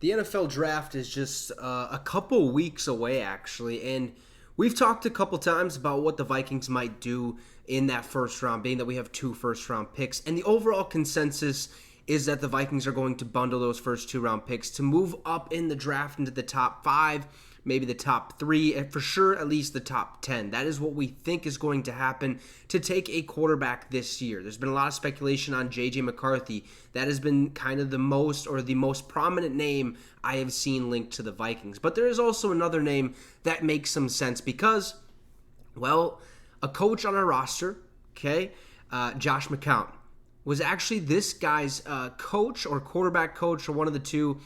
The NFL draft is just a couple weeks away, actually, and we've talked a couple times about what the Vikings might do in that first round, being that we have 2 first-round picks, and the overall consensus is that the Vikings are going to bundle those first 2-round picks to move up in the draft into the top 5, maybe the top 3, and for sure at least the top 10. That is what we think is going to happen to take a quarterback this year. There's been a lot of speculation on J.J. McCarthy. That has been kind of the most prominent name I have seen linked to the Vikings. But there is also another name that makes some sense because, well, a coach on our roster, Josh McCown, was actually this guy's coach or quarterback coach or one of the two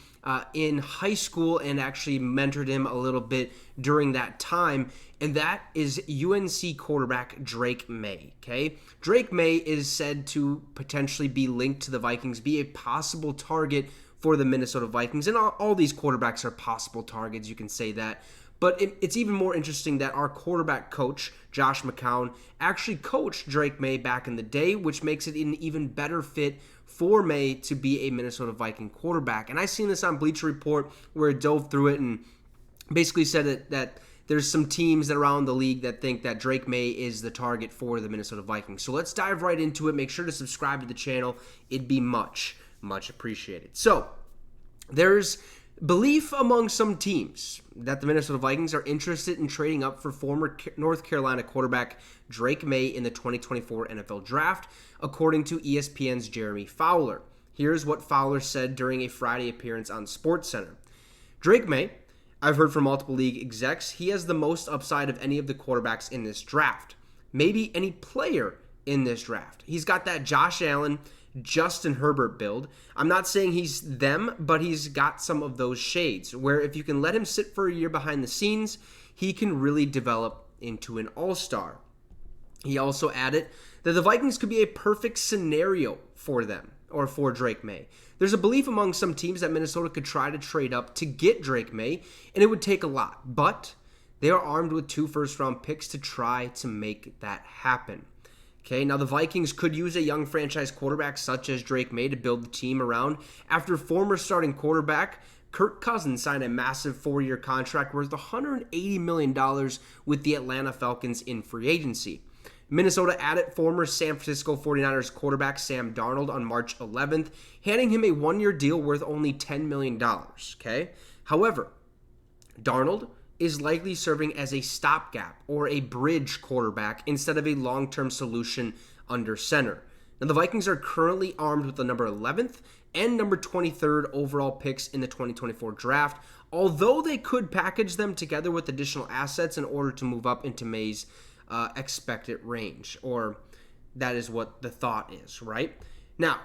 in high school and actually mentored him a little bit during that time. And that is UNC quarterback Drake Maye, okay? Drake Maye is said to potentially be linked to the Vikings, be a possible target for the Minnesota Vikings. And all these quarterbacks are possible targets, you can say that. But it's even more interesting that our quarterback coach, Josh McCown, actually coached Drake Maye back in the day, which makes it an even better fit for Maye to be a Minnesota Viking quarterback. And I seen this on Bleacher Report where it dove through it and basically said that there's some teams that are around the league that think that Drake Maye is the target for the Minnesota Vikings. So let's dive right into it. Make sure to subscribe to the channel. It'd be much, much appreciated. So there's belief among some teams that the Minnesota Vikings are interested in trading up for former North Carolina quarterback Drake Maye in the 2024 NFL Draft, according to ESPN's Jeremy Fowler. Here's what Fowler said during a Friday appearance on SportsCenter. Drake Maye, I've heard from multiple league execs, he has the most upside of any of the quarterbacks in this draft. Maybe any player in this draft. He's got that Josh Allen, Justin Herbert build. I'm not saying he's them, but he's got some of those shades where if you can let him sit for a year behind the scenes, he can really develop into an all-star. He also added that the Vikings could be a perfect scenario for them or for Drake Maye. There's a belief among some teams that Minnesota could try to trade up to get Drake Maye, and it would take a lot, but they are armed with 2 first-round picks to try to make that happen. Okay, now the Vikings could use a young franchise quarterback such as Drake Maye to build the team around after former starting quarterback Kirk Cousins signed a massive 4-year contract worth $180 million with the Atlanta Falcons in free agency. Minnesota added former San Francisco 49ers quarterback Sam Darnold on March 11th, handing him a 1-year deal worth only $10 million. Okay, however, Darnold is likely serving as a stopgap or a bridge quarterback instead of a long-term solution under center. Now, the Vikings are currently armed with the number 11th and number 23rd overall picks in the 2024 draft, although they could package them together with additional assets in order to move up into Maye's expected range, or that is what the thought is, right? Now,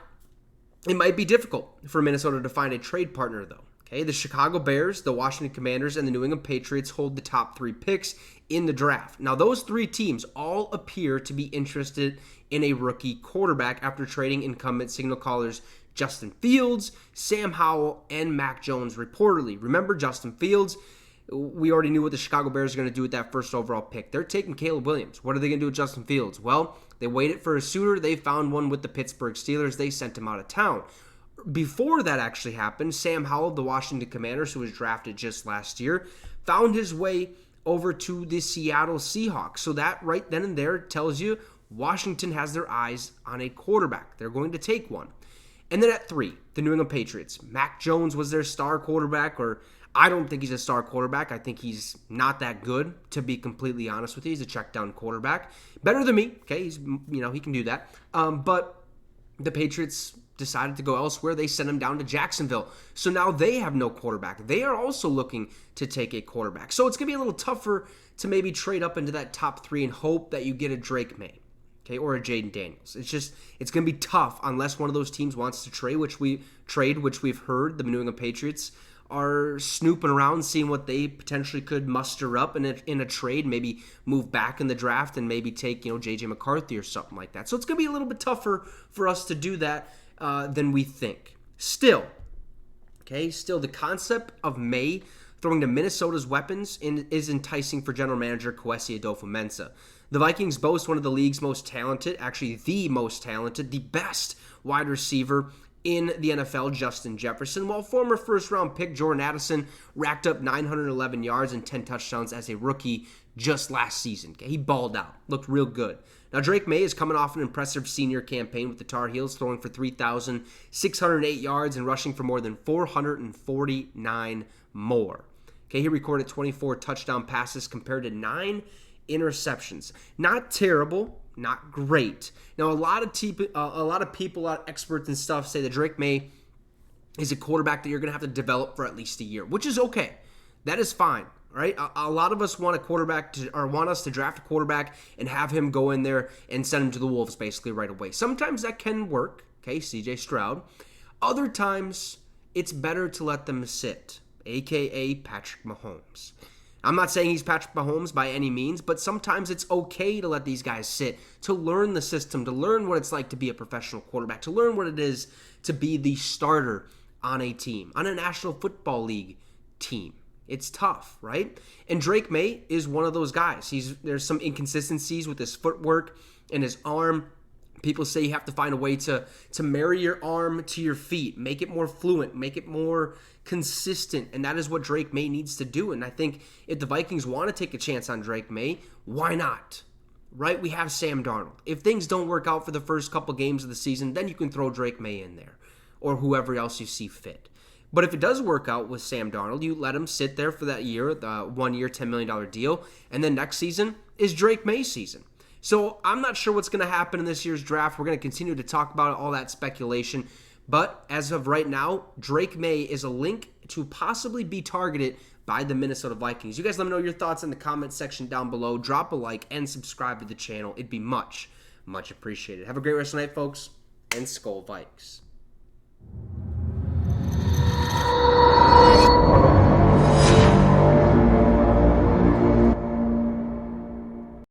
it might be difficult for Minnesota to find a trade partner, though. Okay, the Chicago Bears, the Washington Commanders, and the New England Patriots hold the top 3 picks in the draft. Now, those 3 teams all appear to be interested in a rookie quarterback after trading incumbent signal callers Justin Fields, Sam Howell, and Mac Jones reportedly. Remember Justin Fields? We already knew what the Chicago Bears are going to do with that first overall pick. They're taking Caleb Williams. What are they going to do with Justin Fields? Well, they waited for a suitor. They found one with the Pittsburgh Steelers. They sent him out of town. Before that actually happened, Sam Howell, the Washington Commanders, who was drafted just last year, found his way over to the Seattle Seahawks. So that right then and there tells you Washington has their eyes on a quarterback. They're going to take one. And then at 3, the New England Patriots. Mac Jones was their star quarterback, or I don't think he's a star quarterback. I think he's not that good, to be completely honest with you. He's a check-down quarterback. Better than me. Okay, he can do that. But the Patriots decided to go elsewhere. They sent him down to Jacksonville. So now they have no quarterback. They are also looking to take a quarterback. So it's going to be a little tougher to maybe trade up into that top 3 and hope that you get a Drake Maye, okay, or a Jaden Daniels. It's going to be tough unless one of those teams wants to trade, which we've heard the New England Patriots are snooping around, seeing what they potentially could muster up in a trade, maybe move back in the draft and maybe take, J.J. McCarthy or something like that. So it's going to be a little bit tougher for us to do that than we think. Still, the concept of Maye throwing to Minnesota's weapons is enticing for general manager Kwesi Adofo-Mensah. The Vikings boast one of the league's most talented, actually the most talented, the best wide receiver in the NFL, Justin Jefferson, while former first-round pick Jordan Addison racked up 911 yards and 10 touchdowns as a rookie just last season. Okay, he balled out, looked real good. Now, Drake Maye is coming off an impressive senior campaign with the Tar Heels, throwing for 3,608 yards and rushing for more than 449 more. Okay, he recorded 24 touchdown passes compared to 9 interceptions. Not terrible, not great. Now, a lot of people, a lot of experts and stuff say that Drake Maye is a quarterback that you're going to have to develop for at least a year, which is okay. That is fine, right? A lot of us want a quarterback want us to draft a quarterback and have him go in there and send him to the Wolves basically right away. Sometimes that can work, okay, CJ Stroud. Other times, it's better to let them sit, a.k.a. Patrick Mahomes. I'm not saying he's Patrick Mahomes by any means, but sometimes it's okay to let these guys sit, to learn the system, to learn what it's like to be a professional quarterback, to learn what it is to be the starter on a team, on a National Football League team. It's tough, right? And Drake Maye is one of those guys. There's some inconsistencies with his footwork and his arm. People say you have to find a way to marry your arm to your feet, make it more fluent, make it more consistent, and that is what Drake Maye needs to do. And I think if the Vikings want to take a chance on Drake Maye, why not? Right? We have Sam Darnold. If things don't work out for the first couple games of the season, then you can throw Drake Maye in there or whoever else you see fit. But if it does work out with Sam Darnold, you let him sit there for that year, the 1 year, $10 million deal, and then next season is Drake Maye's season. So I'm not sure what's going to happen in this year's draft. We're going to continue to talk about all that speculation. But as of right now, Drake Maye is a link to possibly be targeted by the Minnesota Vikings. You guys let me know your thoughts in the comment section down below. Drop a like and subscribe to the channel. It'd be much, much appreciated. Have a great rest of the night, folks, and Skol Vikes.